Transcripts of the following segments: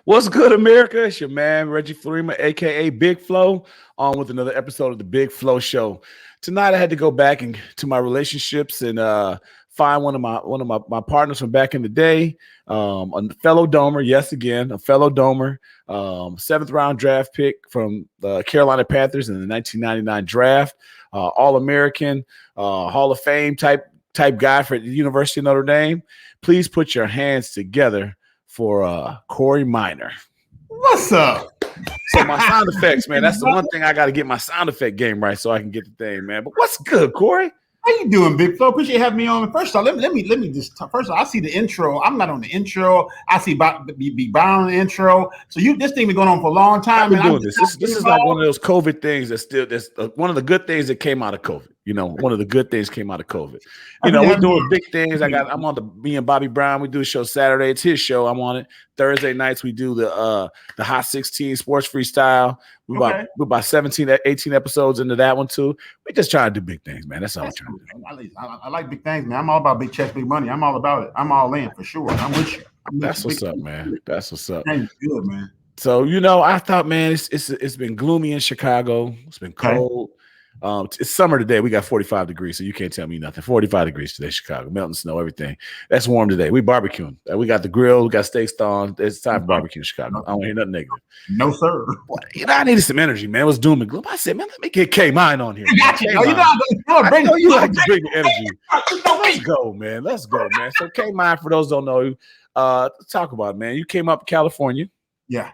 What's good, America? It's your man, Reggie Florima, aka Big Flo, on with another episode of the Big Flo Show. Tonight I had to go back to my relationships and find one of my partners from back in the day, a fellow domer, yes, again, a fellow domer, seventh round draft pick from the Carolina Panthers in the 1999 draft, All-American, Hall of Fame type guy for the University of Notre Dame. Please put your hands together for Kory Minor. What's up? So my sound effects, man, that's the one thing I got to get my sound effect game right so I can get the thing, man. But what's good, Kory? How you doing, Big Flo? Appreciate having me on. First of all, let me just first of all, I see the intro. I'm not on the intro. I see Big Brown on the intro. So this thing been going on for a long time. I've been doing this. This is like one of those COVID things that's one of the good things that came out of COVID. You know, one of the good things came out of COVID. You know, we're doing big things. I'm on me and Bobby Brown. We do a show Saturday. It's his show. I'm on it. Thursday nights we do the Hot 16 Sports Freestyle. We're about 17, 18 episodes into that one too. We just trying to do big things, man. That's all we're trying to do. I like big things, man. I'm all about big checks, big money. I'm all about it. I'm all in for sure. I'm with you. That's what's up, man. That's what's up. Good, man. So, you know, I thought, man, it's been gloomy in Chicago. It's been cold. It's summer today. We got 45 degrees, so you can't tell me nothing. 45 degrees today, Chicago. Melting snow, everything. That's warm today. We barbecuing. We got the grill. We got steaks on. It's time for barbecue in Chicago. I don't hear nothing negative. No, sir. You know, I needed some energy, man. It was doom and gloom. I said, man, let me get Kory Minor on here. I got you. I know you like to bring the energy. Let's go, man. Let's go, man. So Kory Minor, for those who don't know, talk about it, man. You came up to California. Yeah.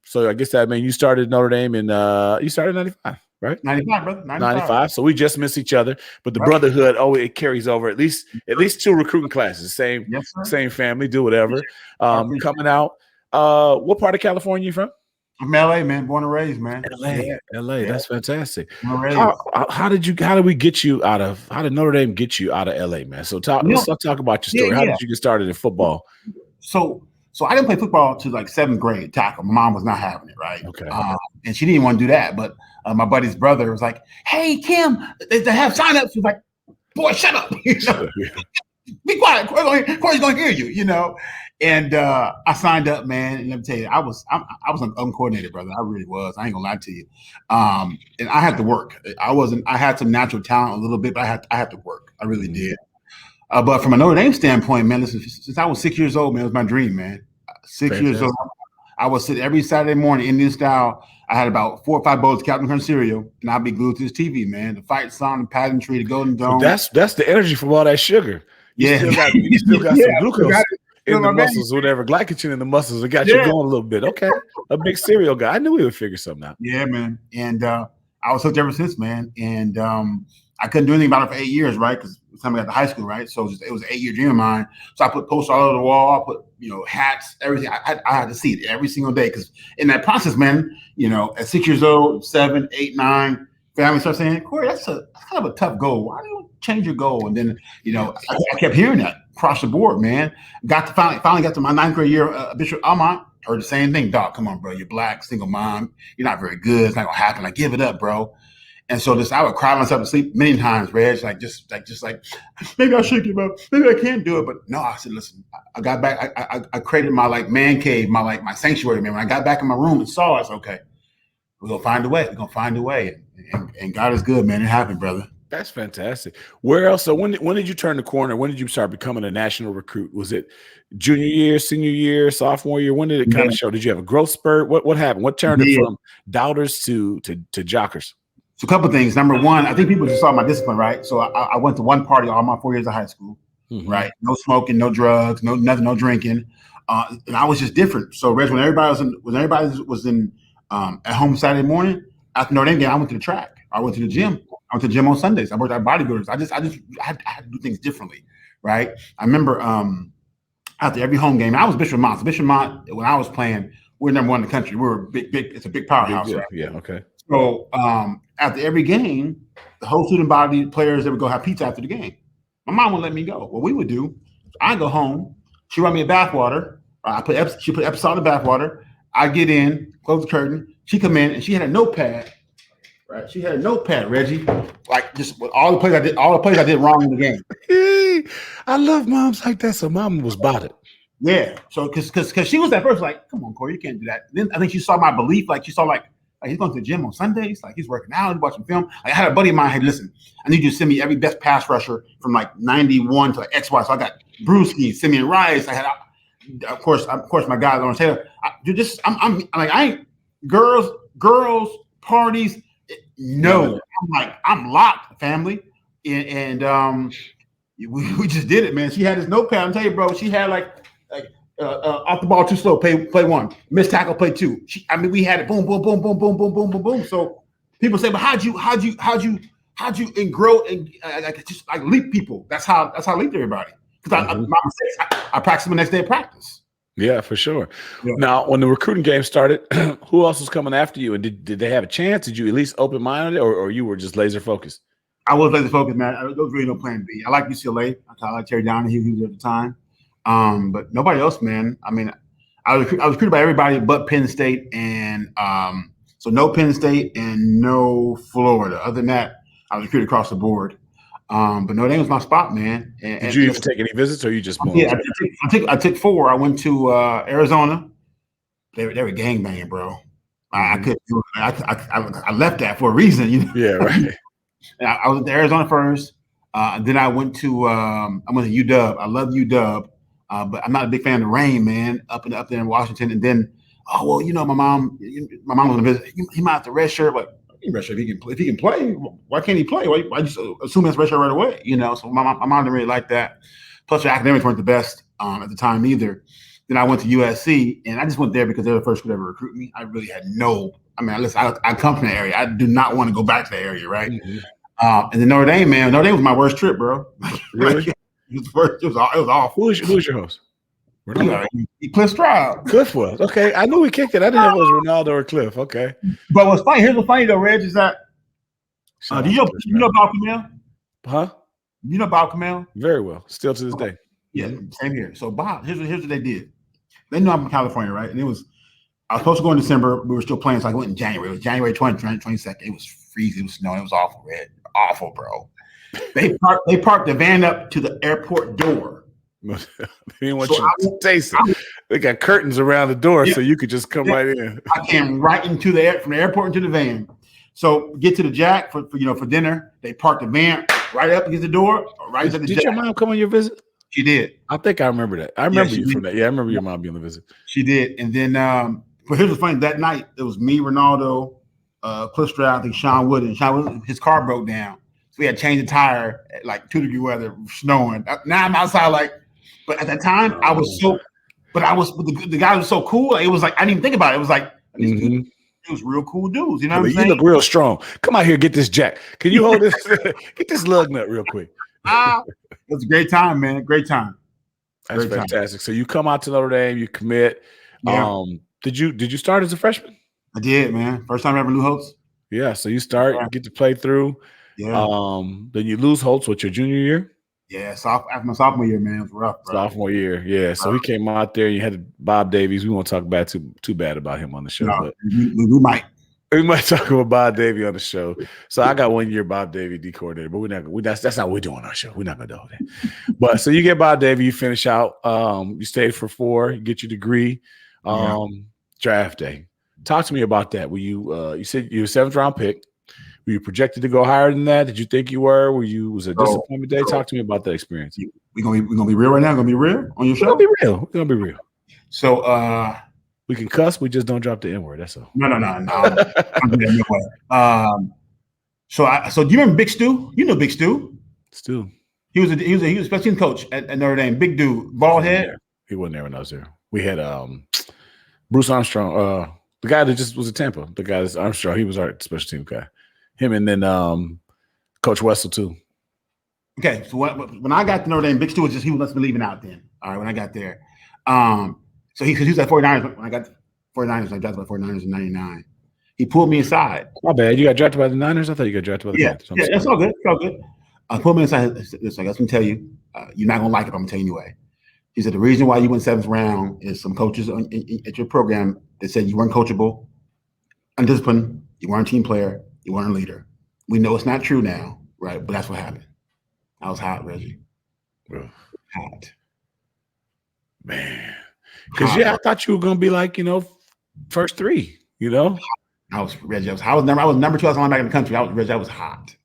So I guess that means you started Notre Dame in you started in 95. Right, 95, brother. 95. So we just missed each other, but the brotherhood, it carries over. At least two recruiting classes. Same family. Do whatever. Coming out. What part of California you from? I'm LA, man. Born and raised, man. LA. Yeah. That's fantastic. How did Notre Dame get you out of LA, man? So let's talk about your story. How did you get started in football? So I didn't play football till like 7th grade tackle. My mom was not having it, right? Okay. And she didn't want to do that. But my buddy's brother was like, "Hey, Kim, they have sign-ups." She was like, "Boy, shut up. Be quiet. Kory's going to hear you, you know." And I signed up, man. And let me tell you, I was uncoordinated, brother. I really was. I ain't gonna lie to you. And I had to work. I had some natural talent a little bit, but I had to work. I really did. But from a Notre Dame standpoint, man, listen, since I was 6 years old, man, it was my dream, man. 6 years old, I would sit every Saturday morning, Indian style. I had about 4 or 5 bowls of Captain Crunch cereal, and I'd be glued to this TV, man. The fight song, the pageantry, the Golden Dome. That's the energy from all that sugar. You still got some glucose in the muscles, whatever, glycogen in the muscles. It got you going a little bit. Okay, a big cereal guy. I knew we would figure something out. Yeah, man. And I was hooked ever since, man. And I couldn't do anything about it for 8 years, right? Because the time I got to high school, right? So it was an 8-year dream of mine. So I put posters all over the wall. I put, hats, everything. I had to see it every single day because in that process, man, at 6 years old, 7, 8, 9, family starts saying, "Kory, that's kind of a tough goal. Why do you change your goal?" And then, I kept hearing that across the board, man. Finally got to my 9th grade year, Bishop Almont. Heard the same thing. "Dog, come on, bro. You're black, single mom. You're not very good. It's not gonna happen. Like, give it up, bro." And so I would cry myself to sleep many times, Reg, just like, maybe I should give up. Maybe I can't do it. But no, I said, listen, I got back. I created my man cave, my sanctuary, man. When I got back in my room and saw it, I said, okay, we're going to find a way. We're going to find a way. And God is good, man. It happened, brother. That's fantastic. Where else? So when did you turn the corner? When did you start becoming a national recruit? Was it junior year, senior year, sophomore year? When did it kind of show? Did you have a growth spurt? What happened? What turned it from doubters to jockers? So a couple of things. Number one, I think people just saw my discipline, right? So I went to one party all my 4 years of high school, right? No smoking, no drugs, no nothing, no drinking, and I was just different. So, Reg, when everybody was in at home Saturday morning after Notre Dame game, I went to the track. I went to the gym. I went to the gym on Sundays. I worked at bodybuilders. I had to do things differently, right? I remember after every home game, I was Bishop Mont. So Bishop Mont, when I was playing, we were number 1 in the country. We were big. It's a big powerhouse, right? Yeah. Okay. So after every game, the whole student body players, they would go have pizza after the game. My mom would let me go. What we would do, I go home. She run me a bath water. She put Epsom in the bath water. I get in, close the curtain. She come in and she had a notepad. Right, she had a notepad, Reggie, like just with all the plays I did wrong in the game. I love moms like that. So mom was about it. Yeah. So because she was at first like, come on, Kory, you can't do that. Then I think she saw my belief. Like she saw like he's going to the gym on Sundays. Like he's working out, he's watching film. Like, I had a buddy of mine. Hey, listen, I need you to send me every best pass rusher from like 91 to like XY. So I got Brewski, Simeon Rice. I had, of course, my guy Lawrence Taylor. I'm like, I ain't girls parties. No, I'm like, I'm locked, family, and we just did it, man. She had this notepad. I'm telling you, bro. She had like off the ball too slow, play one. Missed tackle, play two. We had it boom, boom, boom, boom, boom, boom, boom, boom, boom. So people say, but how'd you and grow and just like leap people? That's how I leaped everybody. Because my mistakes, I practiced them the next day of practice. Yeah, for sure. Yeah. Now, when the recruiting game started, who else was coming after you? And did they have a chance? Did you at least open minded, or you were just laser focused? I was laser focused, man. There was really no plan B. I like UCLA. I like Terry Donahue. He was at the time. But nobody else, man. I mean, I was recruited by everybody but Penn State, and so no Penn State and no Florida. Other than that, I was recruited across the board. But Notre Dame was my spot, man. Did you even take any visits, or you just? Yeah, I took 4. I went to Arizona. They were gangbanging, bro. I couldn't do it. I left that for a reason. You know? Yeah, right. I was at Arizona first. Then I went to UW. I love UW. But I'm not a big fan of the rain, man, up there in Washington. And then, my mom was on a visit. He might have to redshirt, but redshirt if he can play. Why can't he play? Why just assume that's redshirt right away? So my mom didn't really like that. Plus, the academics weren't the best at the time either. Then I went to USC, and I just went there because they were the first school to ever recruit me. I really had listen, I come from the area. I do not want to go back to the area, right? Mm-hmm. And then Notre Dame, man. Notre Dame was my worst trip, bro. Really? It was awful. Who's your host? Cliff Stroud. Cliff was. Okay. I knew we kicked it. I didn't know it was Ronaldo or Cliff. Okay. But what's funny, here's what's funny though, Reg, is that do you know Bob Kamel? Huh? You know Bob Kamel? Very well. Still to this day. Yeah, same here. So Bob, here's what they did. They knew I'm from California, right? And I was supposed to go in December. We were still playing, so I went in January. It was January 22nd. It was freezing. It was snowing. It was awful, Red. Awful, bro. They parked the van up to the airport door. They didn't want you to taste it. They got curtains around the door, so you could just come right in. I came right into from the airport into the van. So get to the Jack for dinner. They parked the van right up against the door. Right. Did your mom come on your visit? She did. I think I remember that. I remember you from that. Yeah, I remember your mom being on the visit. She did. And then, but here's what's funny. That night, it was me, Ronaldo, Cliff Stroud, I think Sean Wood. And Sean Wood, his car broke down. So we had to change the tire at like 2-degree weather, snowing. Now I'm outside but at that time, the guy was so cool. It was like, I didn't even think about it. It was like, it was real cool dudes. You know what I'm saying? You look real strong. Come out here, get this Jack. Can you hold this? Get this lug nut real quick. It was a great time, man. Great time. That's fantastic. So you come out to Notre Dame, you commit. Yeah. Did you start as a freshman? I did, man. First time I ever knew Holtz. Yeah. So you start, you get to play through. Yeah. Then you lose Holtz with your junior year. Yeah. After my sophomore year, man, it was rough. Bro. Sophomore year, yeah. So he came out there. You had Bob Davies. We won't talk too bad about him on the show, but we might. We might talk about Bob Davie on the show. So I got 1 year Bob Davie D coordinator, but that's not what we're doing on our show. We're not gonna do that. But so you get Bob Davie, you finish out, you stayed for 4, you get your degree, draft day. Talk to me about that. Were you said you were a 7th round pick. Were you projected to go higher than that? Did you think you were? Was it a disappointment day? Talk to me about that experience. We're gonna be real right now. Gonna be real on your show. We're gonna be real. So we can cuss. We just don't drop the N word. That's all. No. So do you remember Big Stu? You know Big Stu. Stu. He was a special team coach at Notre Dame. Big dude, bald head. He wasn't there when I was there. We had Bruce Armstrong, the guy that just was at Tampa. The guy that's Armstrong. He was our special team guy. Him and then Coach Wessel too. Okay, so when I got to Notre Dame, Big Stu was he was leaving out then. All right, when I got there. So he was at 49ers when I got 49ers. I drafted by 49ers in '99. He pulled me aside. My bad. You got drafted by the Niners? I thought you got drafted by the Panthers. Yeah, that's all good. It's all good. Pulled me aside. Listen, I got something to tell you. You're not going to like it, but I'm going to tell you anyway. He said, the reason why you went 7th round is some coaches at your program that said you weren't coachable, undisciplined, you weren't a team player, you weren't a leader. We know it's not true now, right? But that's what happened. I was hot, Reggie. Well, hot. Man. Because, I thought you were going to be like, first three, I was Reggie. I was number 2 linebacker in the country. I was hot.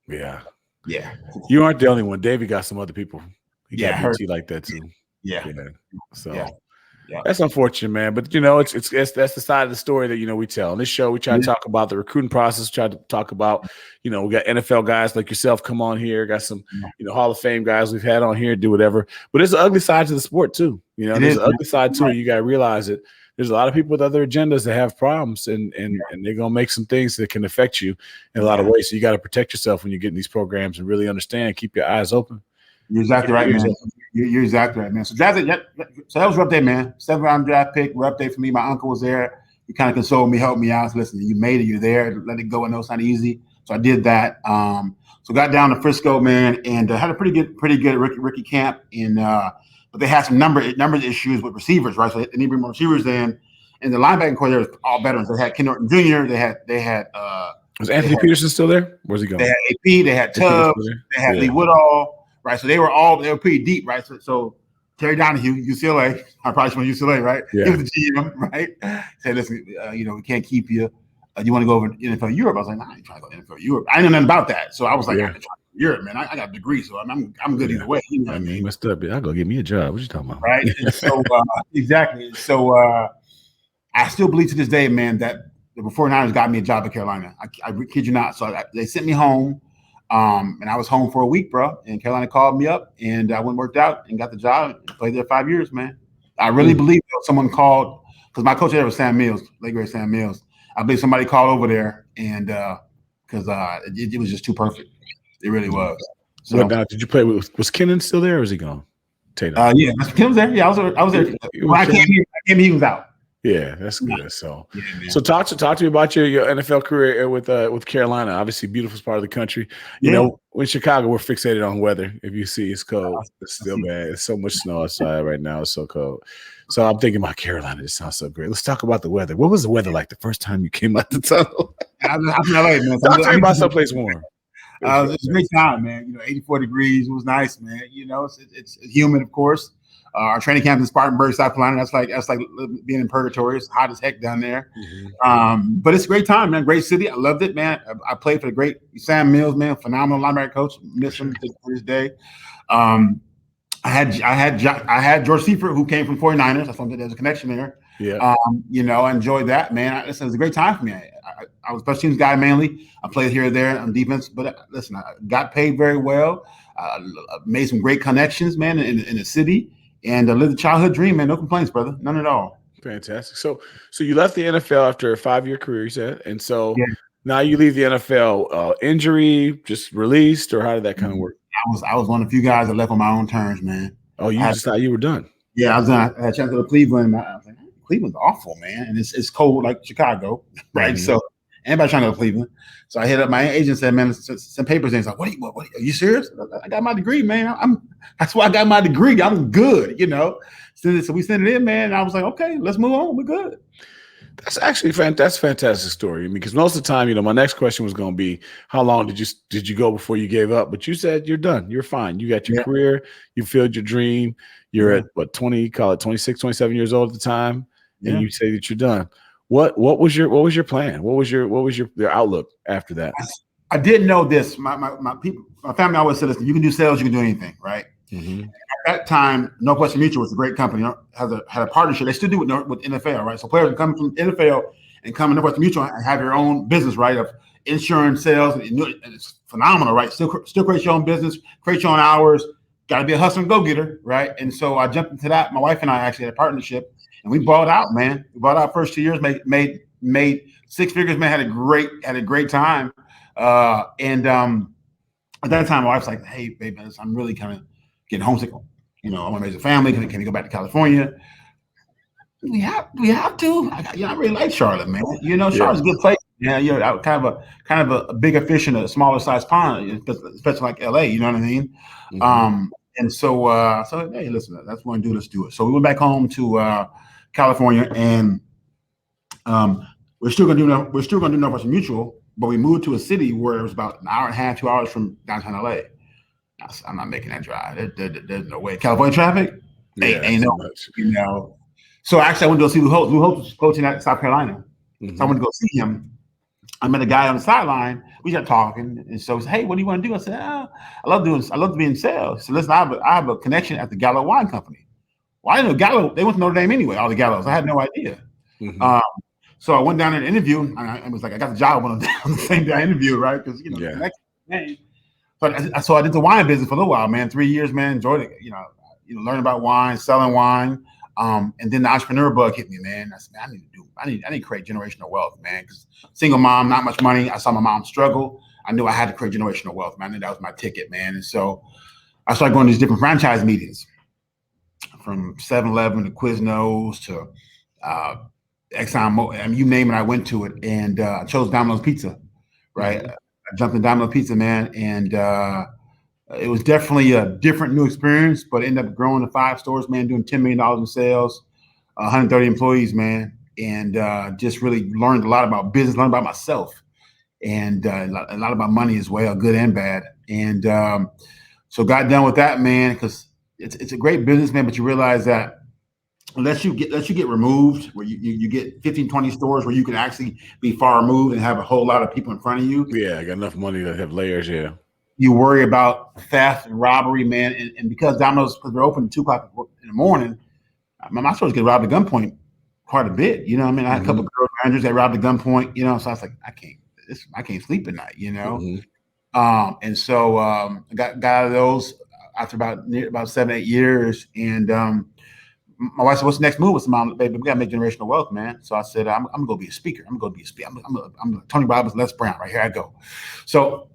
Yeah. Yeah. You aren't the only one. David got some other people. He got hurt. BT like that too. Yeah. So yeah. That's unfortunate, man. But it's that's the side of the story that we tell. On this show, we try to talk about the recruiting process. We try to talk about, we got NFL guys like yourself come on here. Got some, Hall of Fame guys we've had on here, do whatever. But there's an ugly side to the sport too. There's an ugly side too. You got to realize it. There's a lot of people with other agendas that have problems, and they're gonna make some things that can affect you in a lot of ways. So you got to protect yourself when you get in these programs and really understand. Keep your eyes open. You're exactly right, man. You're exactly right, man. So that was rough day, man. 7th round draft pick, rough day for me. My uncle was there. He kind of consoled me, helped me out. So listen, you made it. You're there. Let it go. I know it's not easy. So I did that. So got down to Frisco, man, and had a pretty good rookie camp. But they had some number issues with receivers, right? So they need to bring more receivers in. And the linebacking core there was all veterans. They had Ken Norton Jr. They had was Anthony Peterson still there? Where's he going? They had AP. They had Tubbs. They had Lee Woodall. Right, so they were pretty deep, right? So Terry Donahue, UCLA, I probably from UCLA, right? Yeah. He was the GM, right? Said, listen, we can't keep you. You want to go over to NFL Europe? I was like, nah, I ain't trying to go to NFL Europe. I didn't know nothing about that, so I was like, I can try Europe, man. I got a degree, so I'm good either way. I mean, messed up. I'll go get me a job. What you talking about? Right. And so exactly. So I still believe to this day, man, that the 49ers got me a job at Carolina. I kid you not. So they sent me home. And I was home for a week, bro. And Carolina called me up, and I went and worked out and got the job. Played there 5 years, man. I really believe someone called, because my coach there was Sam Mills, late great Sam Mills. I believe somebody called over there, and because it was just too perfect. It really was. So now, did you play with? Was Kennan still there, or was he gone? Tatum. Yeah, Ken was there. Yeah, I was there. When I came here, he was out. Yeah, that's good. So, talk to me about your NFL career with Carolina. Obviously, beautiful part of the country. You know, in Chicago, we're fixated on weather. If you see, it's cold. It's still bad. It's so much snow outside right now. It's so cold. So I'm thinking about Carolina. It sounds so great. Let's talk about the weather. What was the weather like the first time you came out the tunnel? I'm in LA, man. Talk to me about someplace warm. It was a great time, man. 84 degrees. It was nice, man. It's humid, of course. Our training camp in Spartanburg, South Carolina. That's like being in purgatory. It's hot as heck down there. Mm-hmm. But it's a great time, man. Great city. I loved it, man. I played for the great Sam Mills, man. Phenomenal linebacker coach. Miss him to this day. I had George Seifert, who came from 49ers. I thought there's a connection there. Yeah. I enjoyed that, man. It was a great time for me. I was special teams guy mainly. I played here or there on defense, but listen, I got paid very well. Made some great connections, man, in the city. And lived the childhood dream, man. No complaints, brother. None at all. Fantastic. So you left the NFL after a 5-year career, you said, and so now you leave the NFL. Injury, just released, or how did that kind of work? I was one of the few guys that left on my own terms, man. Oh, you just thought you were done? Yeah, I was done. I had a chance to go to Cleveland. I was like, Cleveland's awful, man, and it's cold like Chicago, right? Mm-hmm. So anybody trying to go to Cleveland. So I hit up my agent and said, man, some papers in. He's like, what are you serious? I got my degree, man. That's why I got my degree. I'm good, So we sent it in, man. And I was like, okay, let's move on. We're good. That's actually that's a fantastic story. Because most of the time, my next question was going to be, how long did you go before you gave up? But you said you're done. You're fine. You got your career. You fulfilled your dream. You're at 26, 27 years old at the time, and you say that you're done. What was your plan? What was your outlook after that? I didn't know this. My people, my family always said, listen, you can do sales, you can do anything, right? Mm-hmm. At that time, Northwestern Mutual was a great company. Had a partnership. They still do it with NFL, right? So players can come from NFL and come to Northwestern Mutual and have your own business, right? Of insurance sales, and it's phenomenal, right? Still create your own business, create your own hours. Got to be a hustler and go-getter, right? And so I jumped into that. My wife and I actually had a partnership. And we bought out, man. We bought out first 2 years, made 6 figures, man. Had a great time. At that time, my wife's like, "Hey, baby, I'm really kind of getting homesick. I want to raise a family. Can we go back to California? We have to. I really like Charlotte, man. Charlotte's a good place. Yeah, kind of a bigger fish in a smaller size pond, especially like LA. You know what I mean? Mm-hmm. And so hey, listen, that's what we want to do. Let's do it. So we went back home to California, and we're still gonna do Northwestern Mutual, but we moved to a city where it was about an hour and a half, 2 hours from downtown LA. I'm not making that drive. There's no way. California traffic, Yeah, ain't too no, much. you know. So actually, I went to go see Lou Holtz. Lou Holtz was coaching at South Carolina. So I Mhm. went to go see him. I met a guy on the sideline. We started talking, and so he said, "Hey, what do you want to do?" I said, I love to be in sales." So listen, I have a connection at the Gallo Wine Company. Well, I didn't know Gallo. They went to Notre Dame anyway. All the Gallos. I had no idea. Mhm. Um, so I went down there and interviewed. And I was like, I got the job on the same day I interviewed, right? Because the Yeah. connection. Man. So I did the wine business for a little while, man. 3 years, man. Enjoyed it. Learning about wine, selling wine. And then the entrepreneur bug hit me, man. I said, man, I need to create generational wealth, man. Because single mom, not much money. I saw my mom struggle. I knew I had to create generational wealth, man. I knew that was my ticket, man. And so I started going to these different franchise meetings, from 7-Eleven to Quiznos to Exxon. I mean, you name it, I went to it, and I chose Domino's Pizza. Right, Mhm. I jumped in Domino's Pizza, man, and it was definitely a different new experience. But ended up growing to 5 stores, man, doing $10 million in sales, 130 employees, man, and just really learned a lot about business, learned about myself, and a lot about money as well, good and bad. And so got done with that, man, because it's a great business, man. But you realize that unless you get removed, where you get 15, 20 stores where you can actually be far removed and have a whole lot of people in front of you, Yeah, I got enough money to have layers. Yeah. you worry about theft and robbery, man. And because Domino's, because they're open at 2 o'clock in the morning, my stores get robbed at gunpoint quite a bit. You know what I mean? I had a couple Mhm. of girl managers that robbed at gunpoint, so I was like, I can't sleep at night, Mhm. And so I got out of those after about 7, 8 years. And my wife said, "What's the next move?" I said, "Mom, baby, we gotta make generational wealth, man." So I said, "I'm gonna go be a speaker. I'm gonna go be a speaker. I'm Tony Robbins, Les Brown. Right here I go." So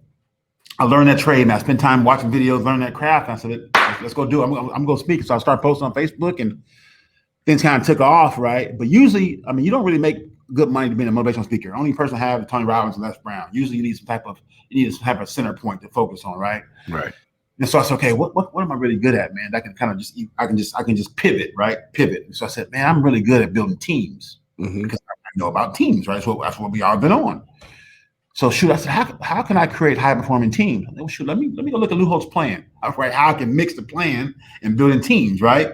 I learned that trade, and I spent time watching videos, learning that craft. And I said, "Let's go do it. I'm gonna speak." So I started posting on Facebook, and things kind of took off, right? But usually, I mean, you don't really make good money to be a motivational speaker. The only person I have is Tony Robbins and Les Brown. Usually, you need some type of center point to focus on, right? Right. And so I said, okay, what am I really good at, man? That can kind of I can just pivot, right? Pivot. And so I said, man, I'm really good at building teams Mhm. because I know about teams, right? That's what we all been on. So shoot, I said, how can I create high performing teams? Well, shoot, let me go look at Lou Holtz's plan, right? How I can mix the plan and building teams, right?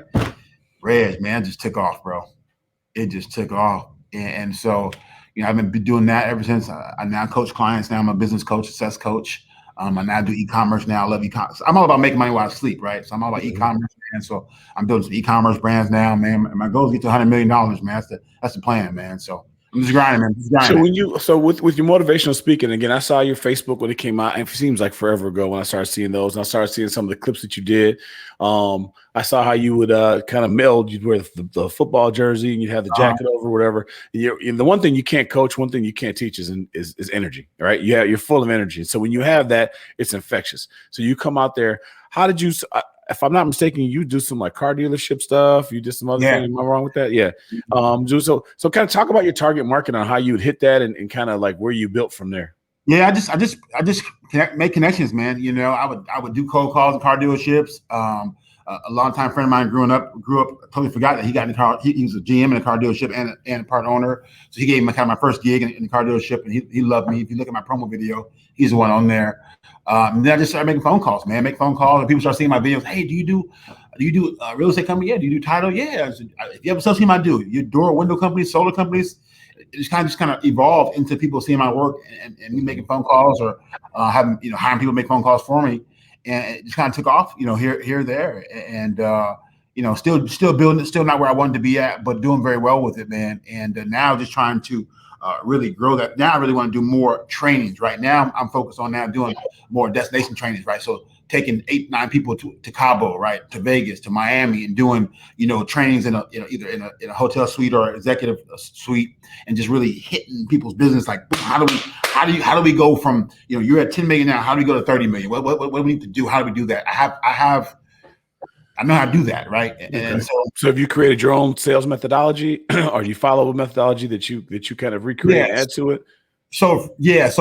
Reg, man, just took off, bro. It just took off, and so I've been doing that ever since. I now coach clients. Now I'm a business coach, success coach. I now do e-commerce now. I love e-commerce. I'm all about making money while I sleep, right? So I'm all about Mhm. e-commerce, man. So I'm building some e-commerce brands now, man. And my goal is to get to $100 million, man. That's the plan, man. So I'm just grinding, man. Just So grinding. with your motivational speaking, again, I saw your Facebook when it came out, and it seems like forever ago when I started seeing those, and I started seeing some of the clips that you did. I saw how you would kind of meld. You'd wear the football jersey, and you have the Uh, jacket over, whatever. And the one thing you can't coach, one thing you can't teach is energy, right? You're full of energy. So when you have that, it's infectious. So you come out there. How did you? If I'm not mistaken, you do some like car dealership stuff. You did some other yeah. things. Am I wrong with that? Yeah. So kind of talk about your target market on how you would hit that and kind of like where you built from there. Yeah, I just make connections, man. I would do cold calls in car dealerships. A longtime friend of mine grew up. Totally forgot that he got in the car. He was a GM in a car dealership and a part owner. So he gave me kind of my first gig in the car dealership, and he loved me. If you look at my promo video, he's the one on there. And then I just started making phone calls, man. Make phone calls, and people start seeing my videos. Hey, do you do real estate company? Yeah. Do you do title? Yeah. Said, if you have a sales team, I do. You door window companies, solar companies. It just kind of evolved into people seeing my work and me making phone calls or having hiring people make phone calls for me, and it just kind of took off, here, there, and still building it, still not where I wanted to be at, but doing very well with it, man. And now just trying to really grow that. Now I really want to do more trainings. Right now I'm focused on now doing more destination trainings. Right, so taking 8, 9 people to Cabo, right, to Vegas, to Miami, and doing trainings in either in a hotel suite or executive suite, and just really hitting people's business. Like, how do we go from you're at 10 million now? How do we go to 30 million? What do we need to do? How do we do that? I know how to do that, right? Okay. And so So have you created your own sales methodology, or do you follow a methodology that you kind of recreate and yes, add to it? so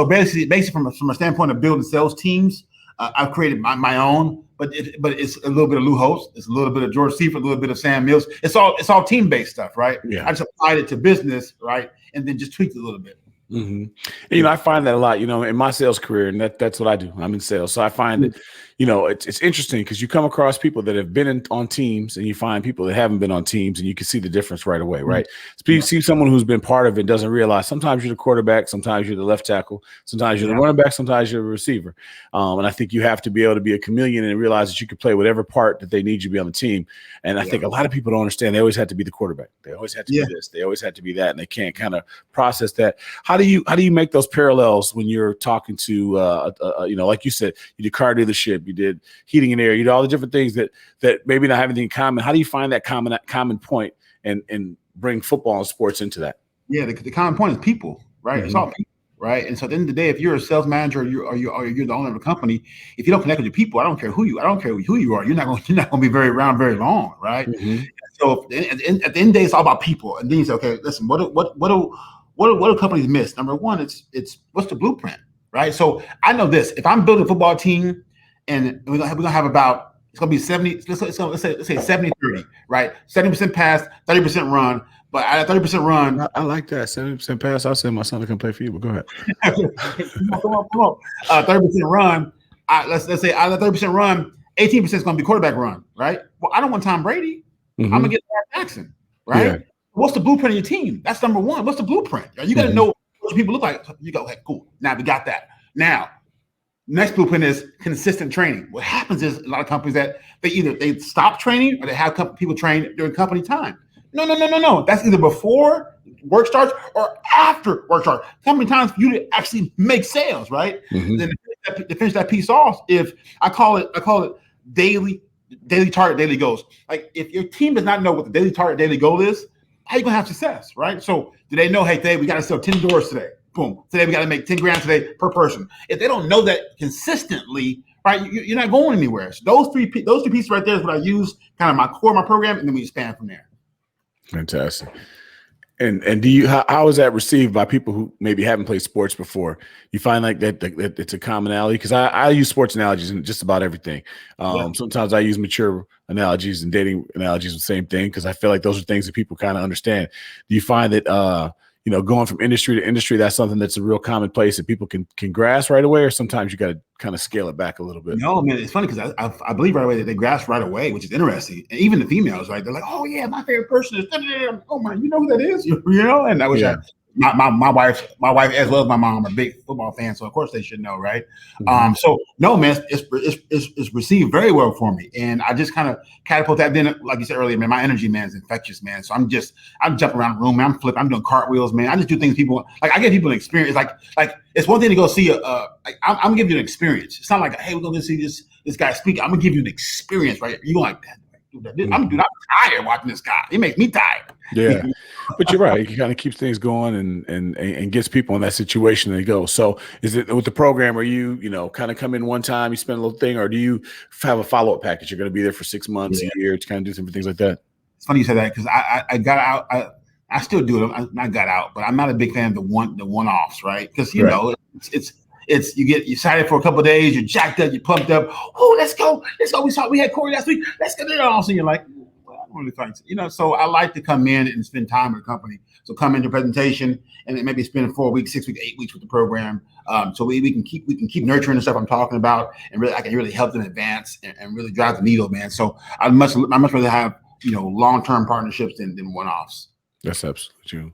basically from a standpoint of building sales teams, I've created my own, but it's a little bit of Lou Holtz, it's a little bit of George Seifert, a little bit of Sam Mills. It's all team based stuff, right? Yeah. I just applied it to business, right, and then just tweaked it a little bit. Mm-hmm. And, I find that a lot, in my sales career, and that's what I do. I'm in sales. So I find that, it's interesting because you come across people that have been on teams, and you find people that haven't been on teams, and you can see the difference right away, right? So you see someone who's been part of it doesn't realize sometimes you're the quarterback, sometimes you're the left tackle, sometimes you're the running back, sometimes you're a receiver. And I think you have to be able to be a chameleon and realize that you can play whatever part that they need you to be on the team. And I think a lot of people don't understand they always have to be the quarterback. They always have to be this. They always have to be that, and they can't kind of process that. How do you make those parallels when you're talking to like you said, you did car dealership, you did heating and air, you did all the different things that maybe not have anything in common. How do you find that common point and bring football and sports into that? Yeah, the common point is people, right? It's all people, right? And so at the end of the day, if you're a sales manager or you're the owner of a company, if you don't connect with your people, I don't care who you are, you're not going to be around very long, right? So at the end of the day, it's all about people. And then you say, okay, listen, what do companies miss? Number one, it's what's the blueprint, right? So I know this: if I'm building a football team, and we're gonna have about, it's gonna be 70. Let's say 70-30, right? 70% pass, 30% run. But at 30% run, I like that 70% pass. I'll send my son to come play for you. But go ahead. come on. 30% run. Let's say out of 30% run, 18% is going to be quarterback run, right? Well, I don't want Tom Brady. I'm gonna get Lamar Jackson, right? Yeah. What's the blueprint of your team? That's number one. What's the blueprint? You got to know what people look like. You go, hey, cool. Now we got that. Now, next blueprint is consistent training. What happens is a lot of companies that they stop training or they have people train during company time. No. That's either before work starts or after work starts. Company time for you to actually make sales, right? Then to finish that piece off, if I call it daily target, daily goals. Like if your team does not know what the daily target, daily goal is, how are you gonna have success, right? So do they know, hey, today we got to sell 10 doors today? Boom. Today we got to make 10 grand today per person. If they don't know that consistently, right, you're not going anywhere. So those three pieces right there is what I use, kind of my core, my program, and then we expand from there. Fantastic. And do you how is that received by people who maybe haven't played sports before? You find like that it's a commonality? Because I use sports analogies in just about everything. Sometimes I use mature analogies and dating analogies, the same thing, because I feel like those are things that people kind of understand. Do you find that going from industry to industry, that's something that's a real commonplace that people can grasp right away, or sometimes you got to kind of scale it back a little bit? No, man, it's funny because I believe right away that they grasp right away, which is interesting. And even the females, right? They're like, oh yeah, my favorite person is, oh man, you know who that is? And I wish my wife as well as my mom are big football fans, so of course they should know, right? So no, man, it's received very well for me, and I just kind of catapult that. Then, like you said earlier, man, my energy, man, is infectious, man. So I'm jumping around the room, man. I'm flipping, I'm doing cartwheels, man. I just do things people like. I give people an experience. Like it's one thing to go see I'm gonna give you an experience. It's not like, hey, we're gonna see this guy speak. I'm gonna give you an experience, right? You like that. I'm tired watching this guy. He makes me tired. Yeah, but you're right. He kind of keeps things going and gets people in that situation and they go. So is it with the program, are you kind of come in one time, you spend a little thing, or do you have a follow-up package? You're going to be there for 6 months, a year to kind of do different things like that? It's funny you said that because I got out. I still do it. I got out, but I'm not a big fan of the one-offs, right? Because it's you get excited for a couple of days, you're jacked up, you're pumped up. Oh, let's go. We had Kory last week. Let's get it all. So you're like, well, I don't really find it. So I like to come in and spend time with the company. So come into presentation and then maybe spend 4 weeks, 6 weeks, 8 weeks with the program. So we can keep nurturing the stuff I'm talking about, and really I can really help them advance and really drive the needle, man. So I much rather have long-term partnerships than one-offs. That's absolutely true.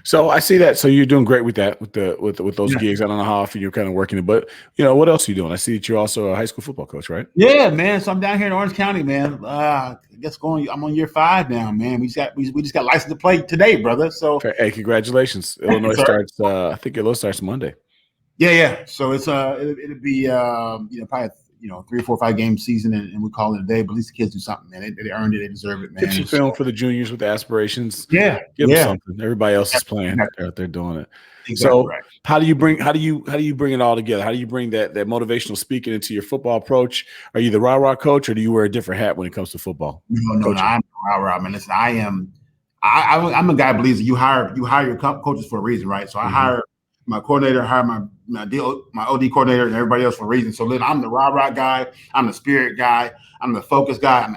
So I see that. So you're doing great with that, with those gigs. I don't know how often you're kind of working it, but what else are you doing? I see that you're also a high school football coach, right? Yeah, man. So I'm down here in Orange County, man. I guess I'm on year 5 now, man. We just got licensed to play today, brother. So hey, congratulations. Illinois starts. I think Illinois starts Monday. Yeah. So it's it'll be probably 3 or 4 or 5 game season, and we call it a day. But at least the kids do something, man. They earned it. They deserve it, man. Get some film for the juniors with aspirations. Yeah, give them something. Everybody else is playing. They're out there doing it. Exactly so right. how do you bring it all together? How do you bring that motivational speaking into your football approach? Are you the rah-rah coach, or do you wear a different hat when it comes to football? No, I'm rah-rah, man. Listen, I'm a guy who believes that you hire your coaches for a reason, right? So I hire my coordinator, hire my OD coordinator, and everybody else for a reason. So then I'm the rah-rah guy. I'm the spirit guy. I'm the focus guy.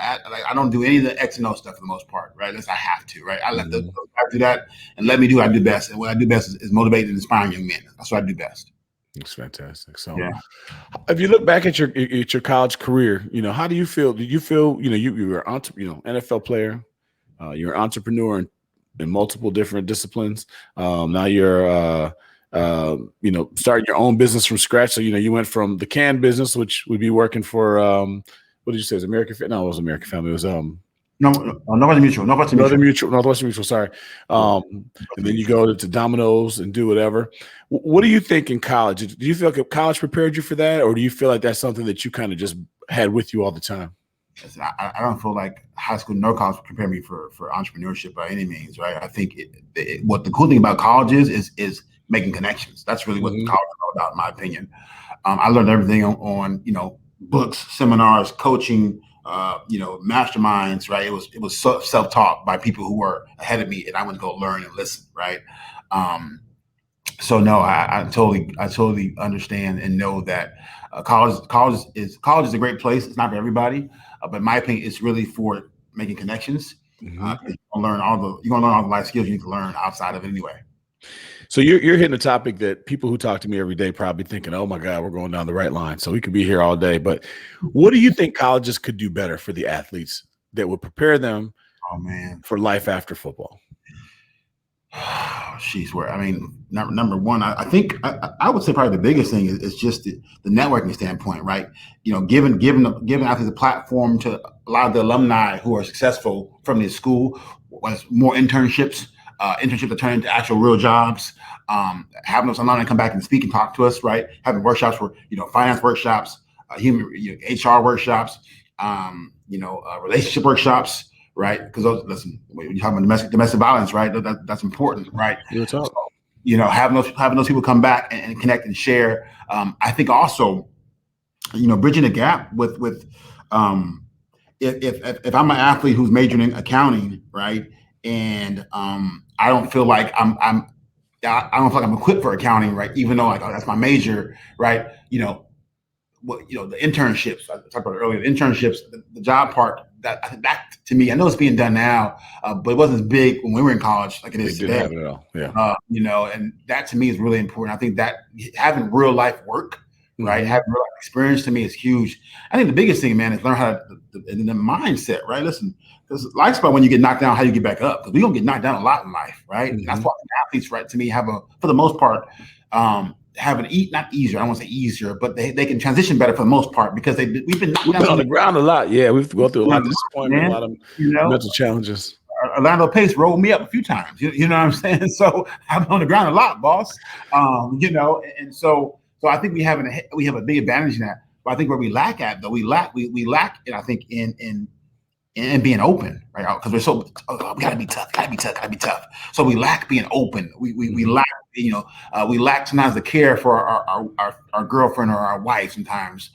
I don't do any of the X and O stuff for the most part, right? Unless I have to, right? I let those guys do that and let me do what I do best. And what I do best is motivating and inspiring young men. That's what I do best. It's fantastic. So, Yeah. if you look back at your college career, how do you feel? Did you feel, you were NFL player, you're an entrepreneur in multiple different disciplines. Now you're starting your own business from scratch. So you went from the can business, which would be working for what did you say? Is American? No, it was American Family. It was No, Northwestern Mutual. Northwestern Mutual. Sorry. And then you go to Domino's and do whatever. What do you think in college? Do you feel like college prepared you for that, or do you feel like that's something that you kind of just had with you all the time? I don't feel like high school nor college prepared me for entrepreneurship by any means, right? I think what the cool thing about college is making connections. That's really what college is all about, in my opinion. I learned everything on books, seminars, coaching, masterminds, right? It was self-taught by people who were ahead of me, and I went to go learn and listen, right? So no, I totally understand and know that college is a great place. It's not for everybody, but in my opinion, it's really for making connections. You're gonna learn all the life skills you need to learn outside of it anyway. So you're hitting a topic that people who talk to me every day probably thinking, oh my God, we're going down the right line. So we could be here all day. But what do you think colleges could do better for the athletes that would prepare them for life after football? Number one, I think I would say probably the biggest thing is just the networking standpoint, right? Giving athletes a platform to a lot of the alumni who are successful from the school, was more internships that turn into actual real jobs. Having those alumni come back and speak and talk to us, right? Having workshops for finance workshops, HR workshops, relationship workshops. Right, because when you talk about domestic violence, right, that's important, right? So, having those people come back and connect and share. I think also, bridging the gap with if I'm an athlete who's majoring in accounting, right, and I don't feel like I don't feel like I'm equipped for accounting, right, even though that's my major, right, the internships I talked about earlier, the internships, the job part. That to me, I know it's being done now, but it wasn't as big when we were in college like it is today. Didn't have it at all. Yeah. And that to me is really important. I think that having real life work, right, having real life experience to me is huge. I think the biggest thing, man, is learn how to the mindset, right? Listen, because life's about when you get knocked down, how you get back up. Because we don't get knocked down a lot in life, right? And that's why athletes, right, to me, for the most part, have not easier. I don't want to say easier, but they can transition better for the most part because we've been on the ground a lot. Yeah, we've gone through a lot of disappointment, a lot of mental challenges. Orlando Pace rolled me up a few times. You know what I'm saying? So I've been on the ground a lot, boss. And so I think we have a big advantage in that. But I think where we lack at though, we lack it. I think in being open, right? Because we're so we gotta be tough. So we lack being open. We lack. We lack sometimes the care for our girlfriend or our wife. Sometimes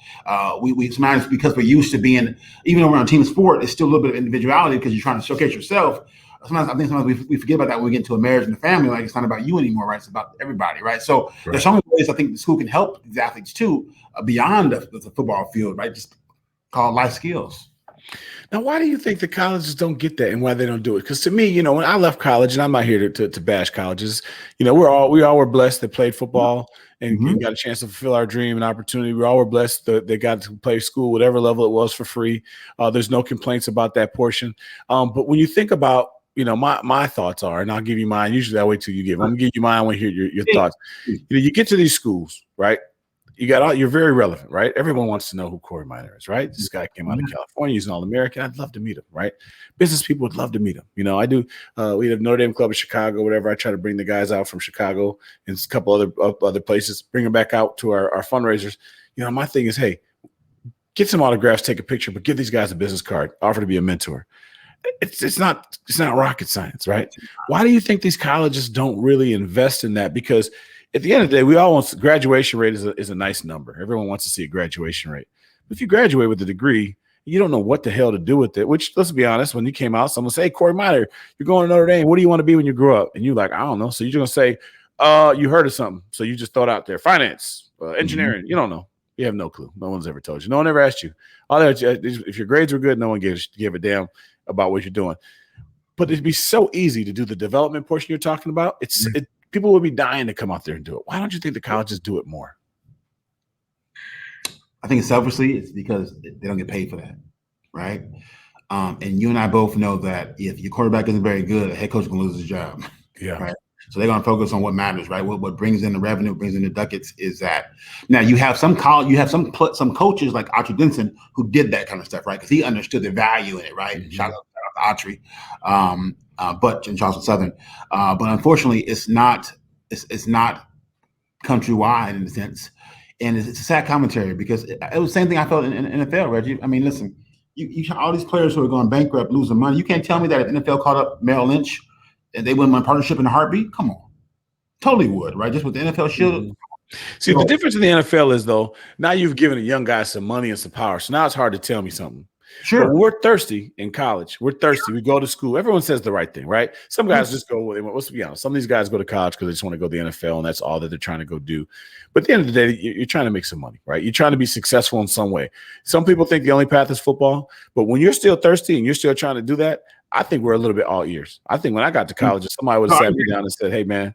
we sometimes because we're used to being, even though we're on team sport, it's still a little bit of individuality because you're trying to showcase yourself. Sometimes we forget about that when we get into a marriage and a family. Like it's not about you anymore, right? It's about everybody, right? So there's so many ways I think the school can help these athletes too, beyond the football field, right? Just called life skills. Now, why do you think the colleges don't get that and why they don't do it? Because to me, when I left college, and I'm not here to bash colleges, we all were blessed that played football and got a chance to fulfill our dream and opportunity. We all were blessed that they got to play school, whatever level it was, for free. There's no complaints about that portion. But when you think about, my thoughts are, and I'll give you mine. Usually I wait till you give. I'm gonna give you mine. I want to hear your thoughts. You get to these schools, right? You're very relevant, right? Everyone wants to know who Kory Minor is, right? This guy came out of California. He's an All-American. I'd love to meet him, right? Business people would love to meet him. I do. We have Notre Dame Club in Chicago, whatever. I try to bring the guys out from Chicago and a couple other places, bring them back out to our fundraisers. My thing is, hey, get some autographs, take a picture, but give these guys a business card, offer to be a mentor. It's not rocket science, right? Why do you think these colleges don't really invest in that? Because at the end of the day, we all want graduation rate is a nice number. Everyone wants to see a graduation rate. But if you graduate with a degree, you don't know what the hell to do with it, which, let's be honest, when you came out, someone say, hey, Kory Minor, you're going to Notre Dame. What do you want to be when you grow up? And you're like, I don't know. So you're going to say, you heard of something. So you just throw it out there. Finance, engineering. You don't know. You have no clue. No one's ever told you. No one ever asked you. If your grades were good, no one gave a damn about what you're doing. But it'd be so easy to do the development portion you're talking about. People would be dying to come out there and do it. Why don't you think the colleges do it more? I think selfishly, it's because they don't get paid for that, right? And you and I both know that if your quarterback isn't very good, a head coach is going to lose his job, Yeah. right? So they're going to focus on what matters, right? What brings in the revenue, brings in the ducats is that. Now you have some coaches like Autry Denson who did that kind of stuff, right? Because he understood the value in it, right? Mm-hmm. Shout out to Autry, Butch in Charleston Southern, but unfortunately, it's not countrywide in a sense, and it's a sad commentary because it was the same thing I felt in NFL, Reggie. I mean, listen, you all these players who are going bankrupt, losing money. You can't tell me that if NFL called up Merrill Lynch and they wouldn't want partnership in a heartbeat. Come on, totally would, right? Just what the NFL should. Mm-hmm. See, the difference in the NFL is, though, now you've given a young guy some money and some power. So now it's hard to tell me something. Sure. But we're thirsty in college. We're thirsty. We go to school. Everyone says the right thing, right? Some guys just go, let's be honest, some of these guys go to college because they just want to go to the NFL, and that's all that they're trying to go do. But at the end of the day, you're trying to make some money, right? You're trying to be successful in some way. Some people think the only path is football. But when you're still thirsty and you're still trying to do that, I think we're a little bit all ears. I think when I got to college, if somebody would have sat me down and said, hey, man,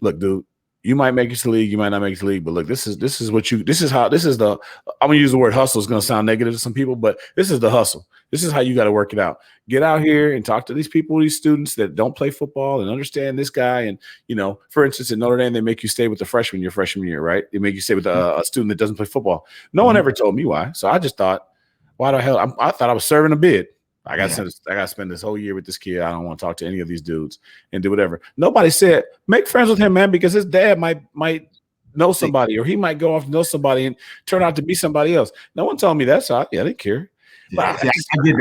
look, dude, you might make it to the league, you might not make it to the league, but look, this is the I'm gonna use the word hustle. It's gonna sound negative to some people, but this is the hustle. This is how you got to work it out. Get out here and talk to these people, these students that don't play football and understand this guy. And, for instance, at Notre Dame, they make you stay with the freshman your freshman year, right? They make you stay with a student that doesn't play football. No one ever told me why. So I just thought, why the hell? I thought I was serving a bid. I got to spend this whole year with this kid. I don't want to talk to any of these dudes and do whatever. Nobody said, make friends with him, man, because his dad might know somebody, or he might go off and know somebody and turn out to be somebody else. No one told me that, so I didn't care. Yeah, I did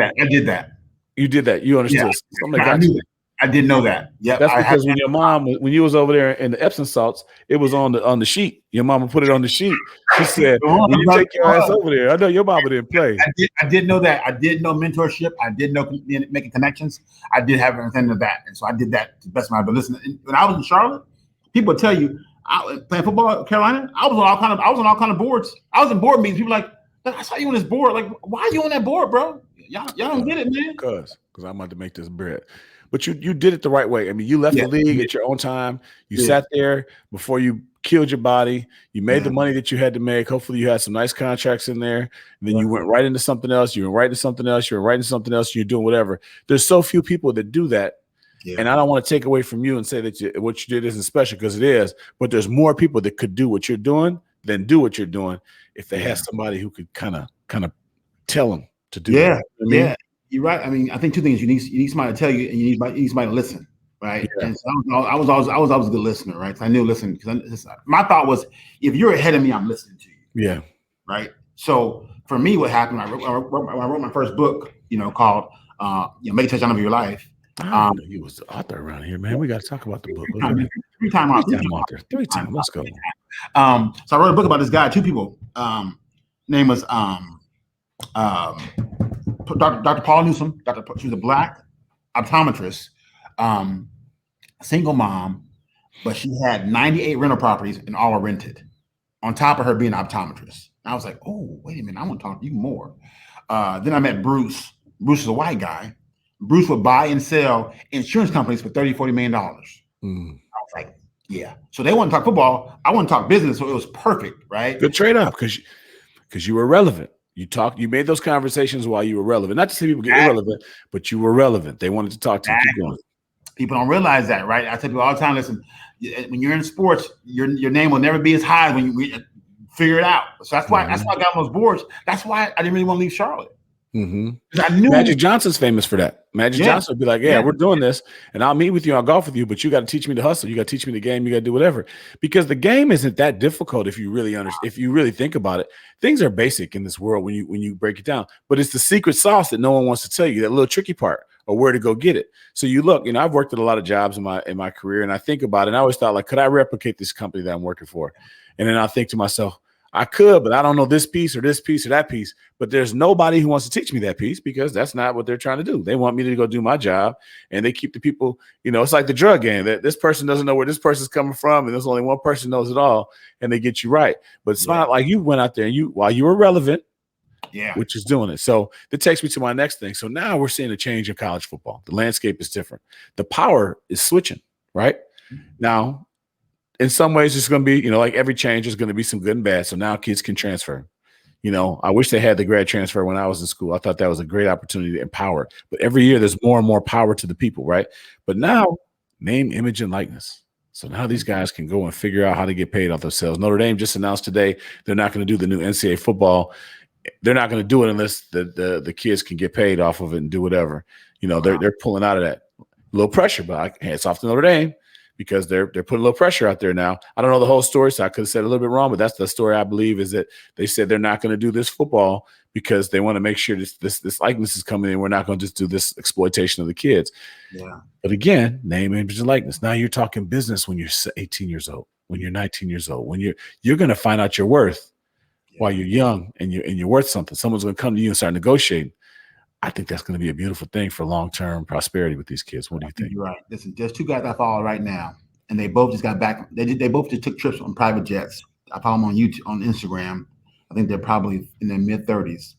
that. You did that. You understood. Yeah. I didn't know that. Yeah, that's because when your mom, when you was over there in the Epsom salts, it was on the sheet. Your mama put it on the sheet. She said, "When you take your ass over there," I know your mama didn't play. I did know that. I did know mentorship. I did know making connections. I did have everything of that, and so I did that to the best of my ability. Listen, when I was in Charlotte, people would tell you, playing football at Carolina, I was on all kind of boards. I was in board meetings. People like, I saw you on this board. Like, why are you on that board, bro? Y'all don't get it, man. Because I'm about to make this bread. But you did it the right way. I mean, you left the league at your own time. You sat there before you killed your body. You made the money that you had to make. Hopefully you had some nice contracts in there. And then you went right into something else. You went right into something else. You were right into something else. You're doing whatever. There's so few people that do that. Yeah. And I don't want to take away from you and say that what you did isn't special, because it is. But there's more people that could do what you're doing than do what you're doing if they had somebody who could kind of tell them to do that. You know what I mean? You're right. I mean, I think two things: you need somebody to tell you, and you need somebody to listen, right? Yeah. And so I was always a good listener, right? I knew listen, because my thought was, if you're ahead of me, I'm listening to you. Yeah. Right. So for me, what happened? I wrote my first book, called "Make a Touchdown of Your Life." He was the author around here, man. We got to talk about the book. Three-time author. Let's go. So I wrote a book about this guy. Two people. Name was Dr. Paul Newsom. She was a Black optometrist, single mom, but she had 98 rental properties and all are rented. On top of her being an optometrist, and I was like, "Oh, wait a minute! I want to talk to you more." Then I met Bruce. Bruce is a white guy. Bruce would buy and sell insurance companies for $30-40 million. I was like, "Yeah." So they want to talk football. I want to talk business. So it was perfect, right? Good trade off because you were relevant. You made those conversations while you were relevant. Not to say people get irrelevant, but you were relevant. They wanted to talk to you. Keep going. People don't realize that, right? I tell people all the time, listen, when you're in sports, your name will never be as high when you figure it out. So that's why I got on those boards. That's why I didn't really want to leave Charlotte. I knew Magic Johnson's famous for that. Magic Johnson would be like, we're doing this, and I'll meet with you, I'll golf with you, but you got to teach me to hustle. You got to teach me the game. You got to do whatever, because the game isn't that difficult if you really understand. If you really think about it, things are basic in this world when you break it down. But it's the secret sauce that no one wants to tell you, that little tricky part, or where to go get it. So you look, I've worked at a lot of jobs in my career, and I think about it, and I always thought, like, could I replicate this company that I'm working for? And then I think to myself, I could, but I don't know this piece or this piece or that piece. But there's nobody who wants to teach me that piece, because that's not what they're trying to do. They want me to go do my job, and they keep the people, it's like the drug game, that this person doesn't know where this person's coming from, and there's only one person knows it all, and they get you right. But it's not like you went out there and while you were relevant, which is doing it. So that takes me to my next thing. So now we're seeing a change in college football. The landscape is different. The power is switching, right? Now, in some ways, it's going to be, like every change, is going to be some good and bad. So now kids can transfer. You know, I wish they had the grad transfer when I was in school. I thought that was a great opportunity to empower. But every year there's more and more power to the people, right? But now name, image, and likeness. So now these guys can go and figure out how to get paid off themselves. Notre Dame just announced today they're not going to do the new NCAA football. They're not going to do it unless the kids can get paid off of it and do whatever. You know, they're pulling out of that. A little pressure, but hands off to Notre Dame because they're putting a little pressure out there now. I don't know the whole story, so I could have said a little bit wrong, but that's the story I believe is that they said they're not going to do this football because they want to make sure this likeness is coming in. We're not going to just do this exploitation of the kids. Yeah. But again, name, image, and likeness. Now you're talking business when you're 18 years old, when you're 19 years old, when you're going to find out your worth while you're young and you're worth something. Someone's going to come to you and start negotiating. I think that's going to be a beautiful thing for long-term prosperity with these kids. What do you think? You're right. Listen, there's two guys I follow right now, and they both just got back. They both just took trips on private jets. I follow them on YouTube, on Instagram. I think they're probably in their mid-30s.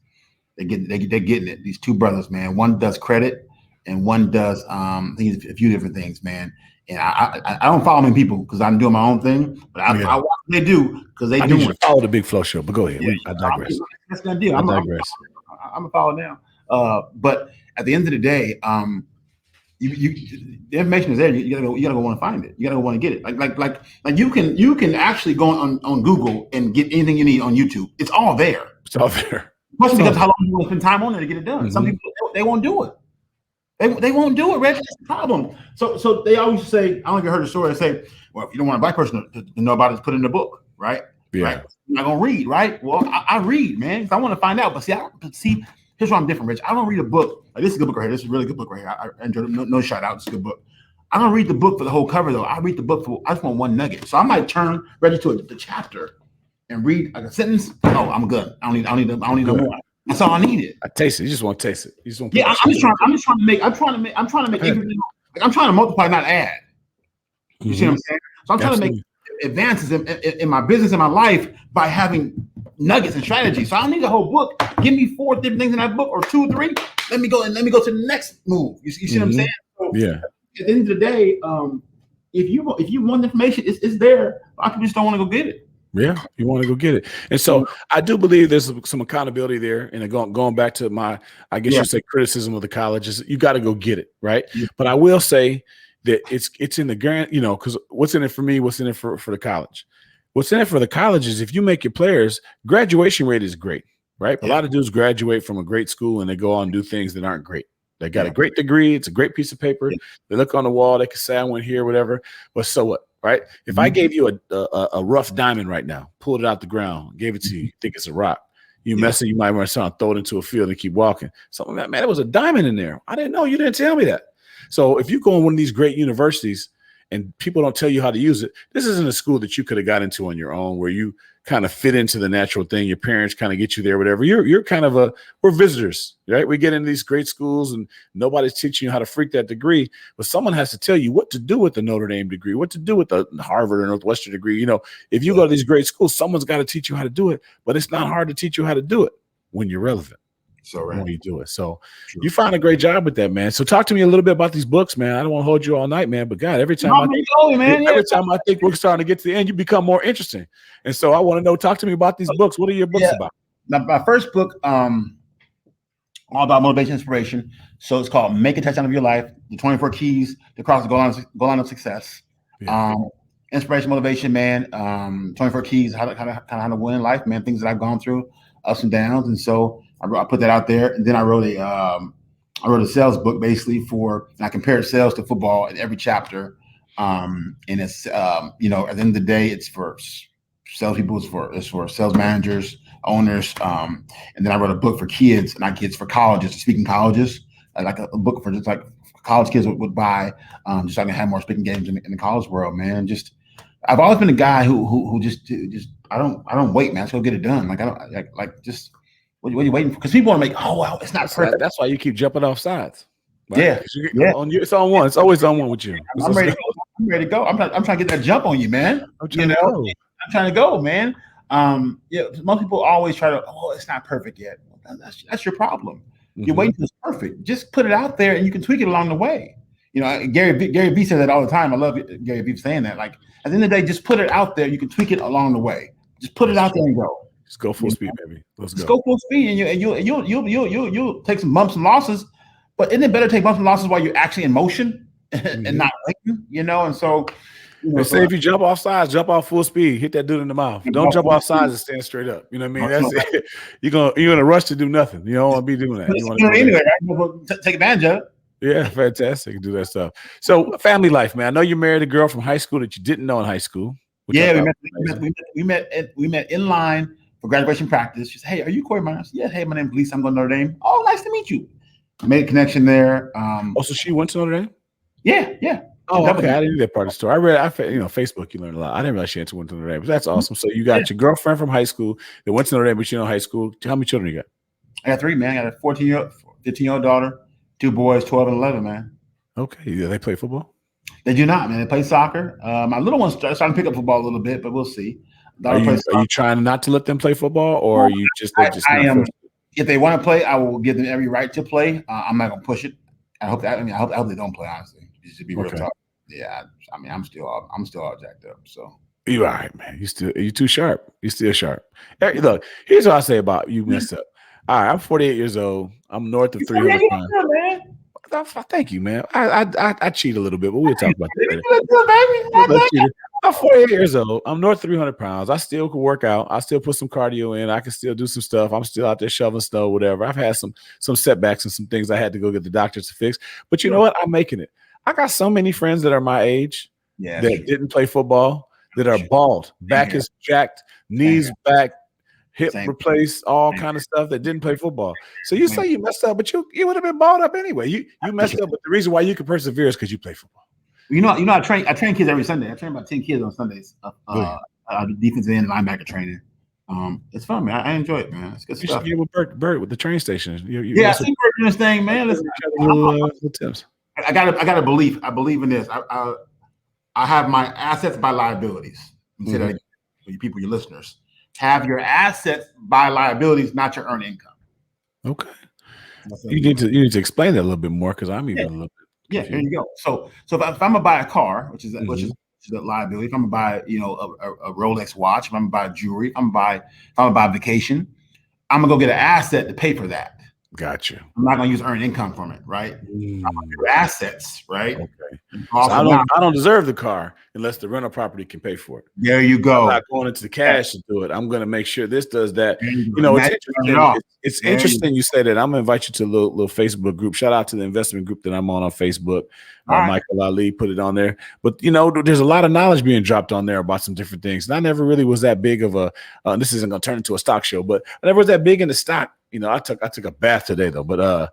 They're getting it. These two brothers, man. One does credit, and one does I think a few different things, man. And I don't follow many people because I'm doing my own thing, but I watch what they do because they do. Follow the Big Flo Show, but go ahead. Yeah, I digress. That's gonna deal. I digress. I'm a follow now. But at the end of the day, the information is there. You gotta go want to find it. You gotta go want to get it. Like you can actually go on Google and get anything you need on YouTube. It's all there. It's all there. Plus, because how long you want to spend time on it to get it done. Mm-hmm. Some people they won't do it. They won't do it, Reggie. That's the problem. So they always say, I don't even heard a story. They say, well, if you don't want a black person to know about it, put it in the book, right? Yeah. Right? You're not gonna read, right? Well, I read, man, because I want to find out. But see, here's why I'm different, Rich. I don't read a book. Like, this is a good book right here. This is a really good book right here. I enjoyed it. No shout out. It's a good book. I don't read the book for the whole cover though. I read the book I just want one nugget. So I might turn Reggie to the chapter and read like a sentence. Oh, I'm good. I don't need no more. That's all I needed. I taste it. You just want to taste it. You just want. Yeah, I'm just trying to make everything. Like, I'm trying to multiply, not add. You see what I'm saying? So I'm trying to make advances in my business and my life by having nuggets and strategies. So I don't need the whole book. Give me 4 different things in that book, or 2 or 3. Let me go to the next move. You see what I'm saying? So yeah. At the end of the day, if you want information, it's there. I just don't want to go get it. Yeah, you want to go get it. And so I do believe there's some accountability there. And going back to my, I guess you say criticism of the colleges, you got to go get it, right? Yeah. But I will say that it's in the grand, because what's in it for me, what's in it for the college? What's in it for the college is if you make your players, graduation rate is great, right? Yeah. A lot of dudes graduate from a great school and they go on and do things that aren't great. They got a great degree. It's a great piece of paper. Yeah. They look on the wall. They can say, I went here, whatever. But so what? Right? If I gave you a rough diamond right now, pulled it out the ground, gave it to you, you think it's a rock. You mess it, you might want to throw it into a field and keep walking. Something like that, man, it was a diamond in there. I didn't know. You didn't tell me that. So if you go in one of these great universities and people don't tell you how to use it, this isn't a school that you could have got into on your own where you kind of fit into the natural thing. Your parents kind of get you there, whatever. You're kind of we're visitors, right? We get into these great schools and nobody's teaching you how to freak that degree, but someone has to tell you what to do with the Notre Dame degree, what to do with the Harvard or Northwestern degree. If you go to these great schools, someone's got to teach you how to do it, but it's not hard to teach you how to do it when you're relevant. So right. When you do it. So you found a great job with that, man. So talk to me a little bit about these books, man. I don't want to hold you all night, man, but God, every time I think we're starting to get to the end, you become more interesting. And so I want to know, talk to me about these books. What are your books about? My first book, all about motivation, inspiration. So it's called Make a Touchdown of Your Life, the 24 Keys to Cross the Goal Line of Success. Yeah. Inspiration, motivation, man. 24 keys, how to win in life, man. Things that I've gone through, ups and downs. And so I put that out there, and then I wrote a sales book basically and I compared sales to football in every chapter. And it's at the end of the day, it's for salespeople, it's for sales managers, owners. And then I wrote a book for kids, not kids, for colleges, speaking colleges, like a book for just like college kids would buy, just so I can have more speaking games in the college world, man. Just I've always been a guy who just I don't wait, man. Let's go get it done. Like I don't just. What are you waiting for? Because people want to make, it's not perfect. That's why you keep jumping off sides. Right? Yeah. It's on one. It's always on one with you. I'm ready to go. I'm trying to get that jump on you, man. I'm trying to go, man. Most people always try to, it's not perfect yet. That's your problem. You're waiting till it's perfect. Just put it out there and you can tweak it along the way. Gary Vee says that all the time. I love Gary Vee saying that. Like, at the end of the day, just put it out there. You can tweak it along the way. Just put it out there and go. Just go full speed, baby. Let's Just go. go full speed, and you'll take some bumps and losses. But isn't it better to take bumps and losses while you're actually in motion and not waiting? And so. They say if you jump off sides, jump off full speed, hit that dude in the mouth. Don't jump off sides and stand straight up. You know what I mean? That's it. You're in a rush to do nothing. You don't want to be doing that. You want to anyway, right? Take advantage of it. Yeah, fantastic. Do that stuff. So family life, man. I know you married a girl from high school that you didn't know in high school. Yeah, we met in line for graduation practice. She said, "Hey, are you Kory Minor?" I said, "Yeah." "Hey, my name's Lisa. I'm going to Notre Dame." "Oh, nice to meet you." I made a connection there. So she went to Notre Dame? Yeah. Oh, okay. I didn't know that part of the story. I read, Facebook, you learn a lot. I didn't realize she went to Notre Dame, but that's awesome. So you got your girlfriend from high school that went to Notre Dame, but you know high school. How many children you got? I got 3, man. I got a 15-year-old daughter, 2 boys, 12 and 11, man. Okay. Yeah, they play football? They do not, man. They play soccer. My little one's starting to pick up football a little bit, but we'll see. Are you trying not to let them play football, or are you just? I am. If they want to play, I will give them every right to play. I'm not gonna push it. I hope they don't play. Honestly, just to be real talk. Yeah, I mean, I'm still all jacked up. So you're all right, man. You too sharp. You still sharp. Hey, look, here's what I say about you messed up. All right, I'm 48 years old. I'm north of 300 pounds. Thank you, man. I cheat a little bit, but we'll talk about that later. I'm 48 years old. I'm north of 300 pounds. I still can work out. I still put some cardio in. I can still do some stuff. I'm still out there shoveling snow, whatever. I've had some setbacks and some things I had to go get the doctors to fix. But you know what? I'm making it. I got so many friends that are my age that didn't play football, that are bald, back is jacked, knees back, hip replaced, all kind of stuff that didn't play football. So you say you messed up, but you would have been balled up anyway. You messed up, but the reason why you could persevere is because you play football. I train kids every Sunday. I train about 10 kids on Sundays. Defensive end linebacker training. It's fun, man. I enjoy it, man. It's good stuff. You should get with Bert with the train station. I see Bert doing this thing, man. Listen, I got a belief. I believe in this. I have my assets by liabilities. Let me say that again for you people, your listeners. Have your assets by liabilities, not your earned income. Okay. You need to explain that a little bit more because I'm even a little bit. Yeah, there you go. So if I'm gonna buy a car, which is a liability, if I'm gonna buy a Rolex watch, if I'm gonna buy jewelry, if I'm gonna buy a vacation, I'm gonna go get an asset to pay for that. Gotcha. I'm not gonna use earned income from it, right? I'm gonna do assets, right? Okay. So I don't deserve the car unless the rental property can pay for it. There you go. I'm not going into the cash to do it. I'm gonna make sure this does that. It's interesting. It's interesting you say that. I'm gonna invite you to a little Facebook group. Shout out to the investment group that I'm on Facebook. Michael Ali put it on there. But there's a lot of knowledge being dropped on there about some different things. And I never really was that big of a. This isn't gonna turn into a stock show, but I never was that big into stock. I took a bath today though, but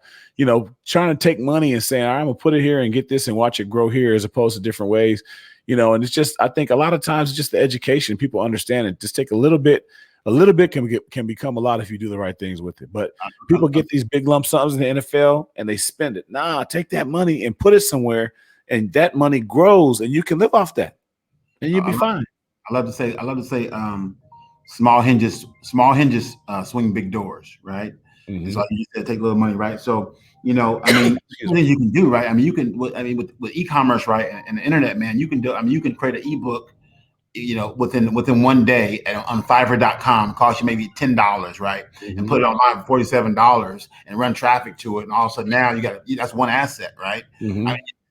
trying to take money and saying, I'm gonna put it here and get this and watch it grow here as opposed to different ways, and it's just, I think a lot of times it's just the education, people understand it. Just take a little bit can become a lot if you do the right things with it. But people get these big lump sums in the NFL and they spend it. Nah, take that money and put it somewhere and that money grows and you can live off that and you'll be fine. I love to say, small hinges swing big doors, right? It's like you said, take a little money, right? So, things you can do, right? With e-commerce, right, and the internet, man, you can create an ebook, within one day on Fiverr.com, cost you maybe $10, right? And put it online for $47 and run traffic to it, and all of a sudden now that's one asset, right?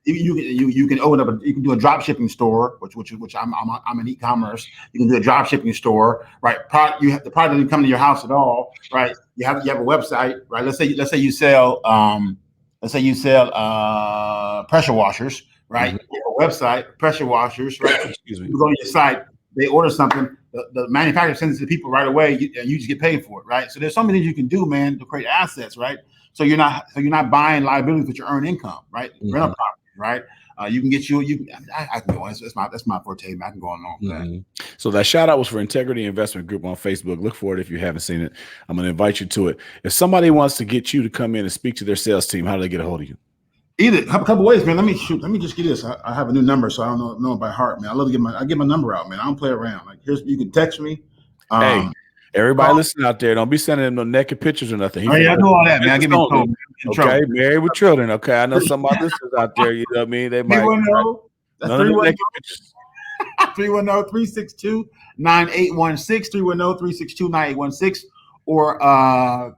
You can open up you can do a drop shipping store, which I'm in e-commerce. You can do a drop shipping store, right? The product doesn't come to your house at all, right? You have a website, right? Let's say you sell pressure washers, right? You have a website, pressure washers, right? Excuse me. You go to your site, they order something, the manufacturer sends it to people right away, and you just get paid for it, right? So there's so many things you can do, man, to create assets, right? So you're not buying liabilities with your earned income, right? Rental property. Right, you can get I can go on. That's my forte. I can go on. So that shout out was for Integrity Investment Group on Facebook. Look for it if you haven't seen it. I'm going to invite you to it. If somebody wants to get you to come in and speak to their sales team, how do they get a hold of you? Either a couple ways, man. Let me just get this. I have a new number, so I don't know it by heart, man. I love to get my number out, man. I don't play around. Like you can text me. Hey. Everybody listening out there, don't be sending him no naked pictures or nothing. I know all that, man. I give me okay, married with children. Okay, I know some of my listeners out there. You know what I mean? They might. Know. That's none of the naked pictures. 310-362-9816, 310-362-9816, or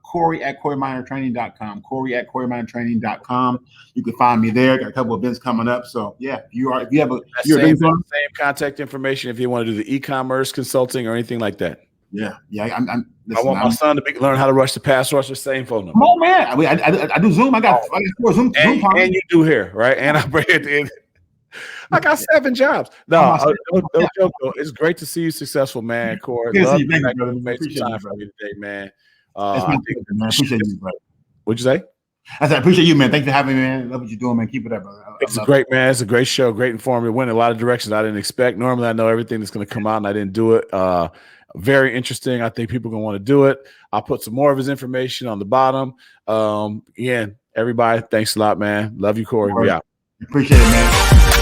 Kory at KoryMinorTraining.com. Kory at KoryMinorTraining.com. You can find me there. Got a couple of events coming up. So yeah, if you have same contact information if you want to do the e-commerce consulting or anything like that. Yeah. I want my son to learn how to rush the pass rush. The same phone number. Come on, man. I do Zoom. I got 4 Zoom. And you do hair, right? And I bring it in. I got 7 jobs. No joke though. It's great to see you successful, man. Kory, love you, brother. Made some time for me today, man. I appreciate you, brother. What'd you say? I said I appreciate you, man. Thanks for having me, man. Love what you're doing, man. Keep it up, brother. It's great, man. It's a great show, great informative. Went in a lot of directions I didn't expect. Normally, I know everything that's going to come out, and I didn't do it. Very interesting. I think people are going to want to do it. I'll put some more of his information on the bottom. Again, everybody, thanks a lot, man. Love you, Kory. We out. Appreciate it, man.